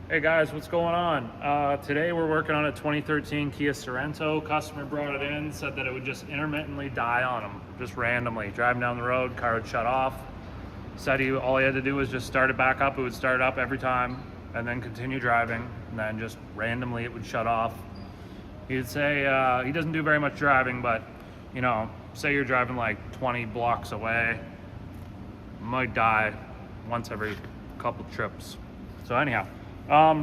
Hey guys, what's going on? Today we're working on a 2013 Kia Sorento. Customer brought it in, said that it would just intermittently die on him, just randomly. Driving down the road, car would shut off. Said all he had to do was just start it back up. It would start up every time and then continue driving, and then just randomly it would shut off. He'd say he doesn't do very much driving, but you know, say you're driving like 20 blocks away, might die once every couple trips. So anyhow,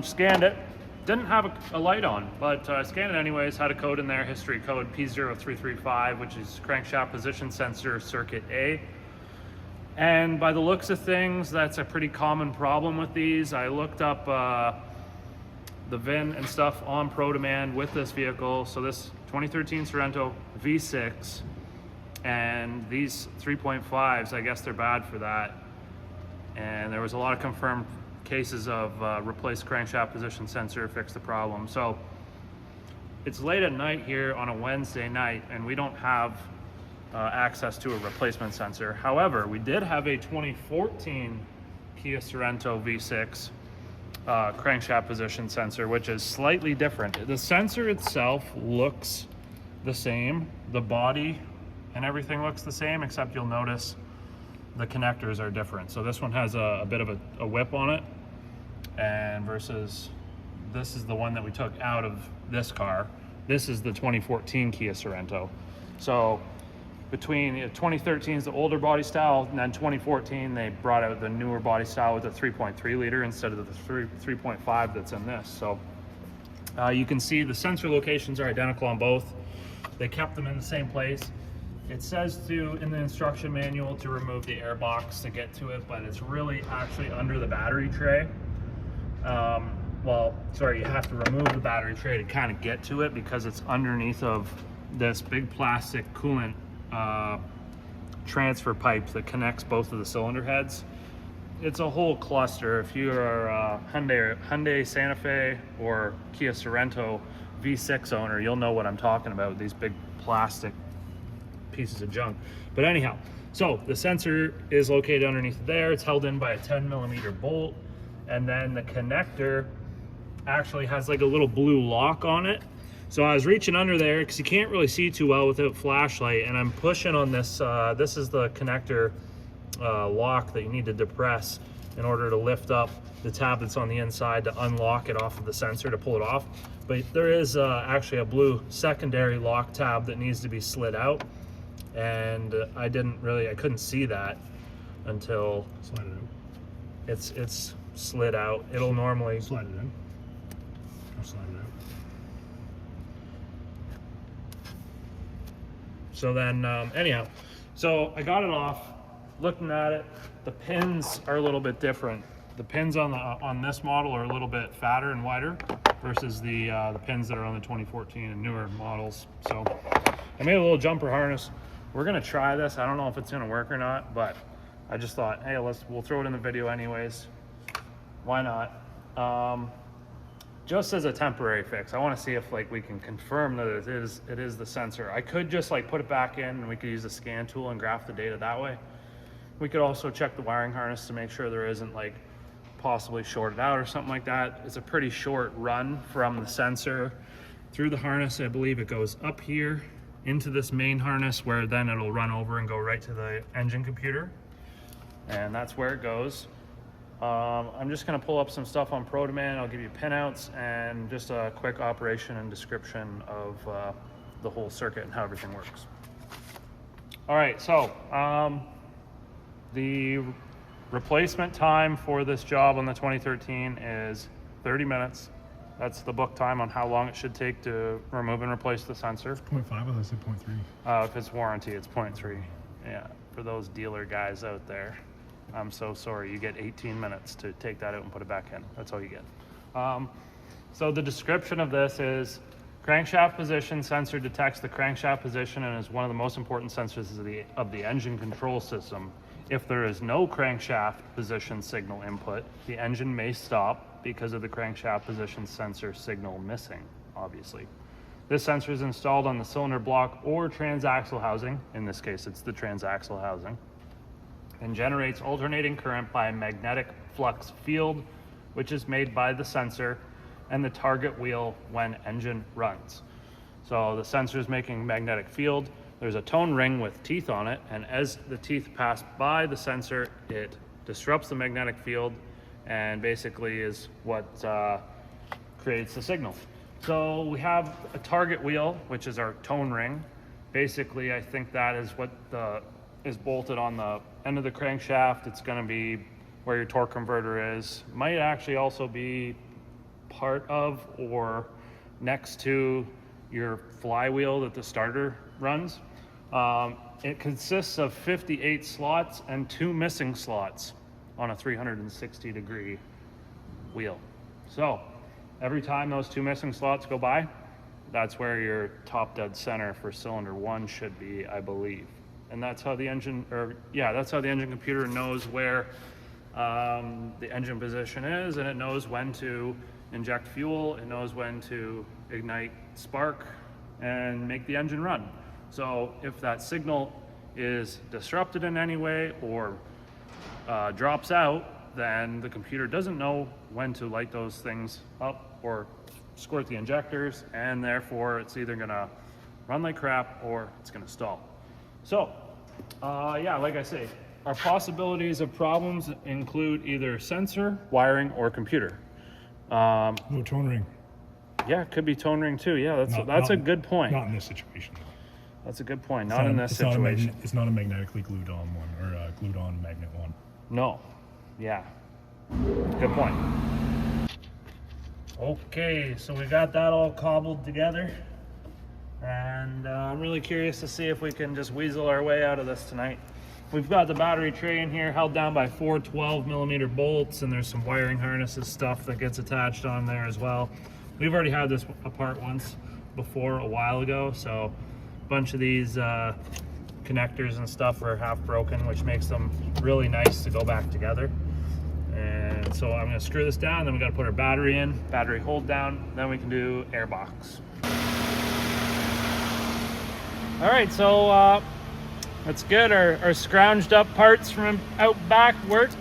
scanned it, didn't have a light on, but scanned it anyways, had a code in there, history code P0335, which is crankshaft position sensor circuit A. And by the looks of things, that's a pretty common problem with these. I looked up the VIN and stuff on ProDemand with this vehicle. So this 2013 Sorento V6, and these 3.5s, I guess they're bad for that. And there was a lot of confirmed cases of replace crankshaft position sensor, fix the problem. So it's late at night here on a Wednesday night, and we don't have access to a replacement sensor. However, we did have a 2014 Kia Sorento V6 crankshaft position sensor, which is slightly different. The sensor itself looks the same, the body and everything looks the same, except you'll notice the connectors are different. So this one has a bit of a whip on it, and versus this is the one that we took out of this car. This is the 2014 Kia Sorento. So between 2013 is the older body style, and then 2014 they brought out the newer body style with the 3.3 liter instead of the 3.5 that's in this. So you can see the sensor locations are identical on both. They kept them in the same place. It says in the instruction manual to remove the air box to get to it, but it's really actually under the battery tray. Well, sorry, you have to remove the battery tray to kind of get to it because it's underneath of this big plastic coolant transfer pipe that connects both of the cylinder heads. It's a whole cluster. If you are Hyundai Santa Fe or Kia Sorento V6 owner, you'll know what I'm talking about, these big plastic pieces of junk. But anyhow, so the sensor is located underneath there. It's held in by a 10mm bolt, and then the connector actually has like a little blue lock on it. So I was reaching under there because you can't really see too well without flashlight, and I'm pushing on this. This is the connector lock that you need to depress in order to lift up the tab that's on the inside to unlock it off of the sensor to pull it off. But there is actually a blue secondary lock tab that needs to be slid out, and I couldn't see that until Slide it out. it's slid out. It'll normally Slide it in. I'll slide it out. So then, anyhow, so I got it off, looking at it. The pins are a little bit different. The pins on this model are a little bit fatter and wider versus the pins that are on the 2014 and newer models. So I made a little jumper harness. We're gonna try this. I don't know if it's gonna work or not, but I just thought, hey, we'll throw it in the video anyways. Why not? Just as a temporary fix. I want to see if we can confirm that it is the sensor. I could just put it back in, and we could use the scan tool and graph the data that way. We could also check the wiring harness to make sure there isn't possibly shorted out or something like that. It's a pretty short run from the sensor through the harness. I believe it goes up here into this main harness, where then it'll run over and go right to the engine computer, and that's where it goes. I'm just going to pull up some stuff on ProDemand. I'll give you pinouts and just a quick operation and description of the whole circuit and how everything works. All right, so the replacement time for this job on the 2013 is 30 minutes. That's the book time on how long it should take to remove and replace the sensor. It's 0.5, I thought I said 0.3. If it's warranty, it's 0.3. Yeah, for those dealer guys out there, I'm so sorry. You get 18 minutes to take that out and put it back in. That's all you get. So the description of this is crankshaft position sensor detects the crankshaft position and is one of the most important sensors of the engine control system. If there is no crankshaft position signal input, the engine may stop because of the crankshaft position sensor signal missing, obviously. This sensor is installed on the cylinder block or transaxle housing. In this case, it's the transaxle housing, and generates alternating current by a magnetic flux field which is made by the sensor, and the target wheel when engine runs. So the sensor is making magnetic field. There's a tone ring with teeth on it, and as the teeth pass by the sensor, it disrupts the magnetic field and basically is what creates the signal. So we have a target wheel, which is our tone ring. Basically, I think that is what is bolted on the end of the crankshaft. It's going to be where your torque converter is. Might actually also be part of or next to your flywheel that the starter runs. It consists of 58 slots and 2 missing slots on a 360-degree wheel. So every time those 2 missing slots go by, that's where your top dead center for cylinder 1 should be, I believe. And that's how the engine, that's how the engine computer knows where the engine position is, and it knows when to inject fuel, it knows when to ignite spark and make the engine run. So if that signal is disrupted in any way or drops out, then the computer doesn't know when to light those things up or squirt the injectors, and therefore it's either gonna run like crap or it's gonna stall. So yeah, like I say, our possibilities of problems include either sensor, wiring, or computer. No tone ring. Yeah, it could be tone ring too. Yeah, that's a good point. Not in this situation. That's a good point. Not in this situation. It's not a magnetically glued on one, or a glued on magnet one. No. Yeah. Good point. Okay, so we got that all cobbled together, and I'm really curious to see if we can just weasel our way out of this tonight. We've got the battery tray in here held down by 4 12mm bolts, and there's some wiring harnesses stuff that gets attached on there as well. We've already had this apart once before a while ago, so a bunch of these connectors and stuff are half broken, which makes them really nice to go back together. And so I'm gonna screw this down, then we gotta put our battery in, battery hold down, then we can do air box. All right, so that's good. Our scrounged up parts from out back worked.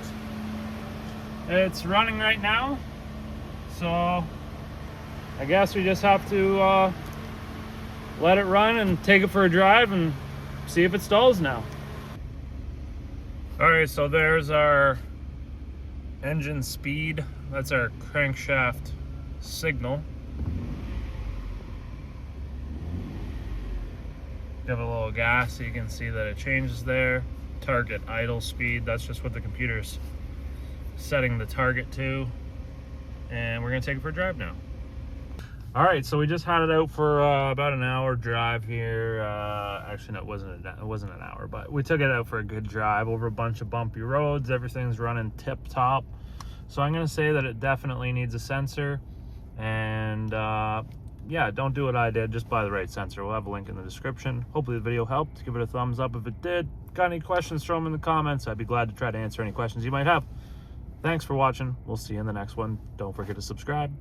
It's running right now, so I guess we just have to let it run and take it for a drive and see if it stalls now. All right, so there's our engine speed. That's our crankshaft signal. Give it a little gas so you can see that it changes there. Target idle speed, that's just what the computer's setting the target to. And we're gonna take it for a drive now. All right, so we just had it out for about an hour drive here. Actually, no, it wasn't an hour, but we took it out for a good drive over a bunch of bumpy roads. Everything's running tip top. So I'm gonna say that it definitely needs a sensor, and yeah, don't do what I did, just buy the right sensor. We'll have a link in the description. Hopefully the video helped. Give it a thumbs up if it did. Got any questions, throw them in the comments. I'd be glad to try to answer any questions you might have. Thanks for watching. We'll see you in the next one. Don't forget to subscribe.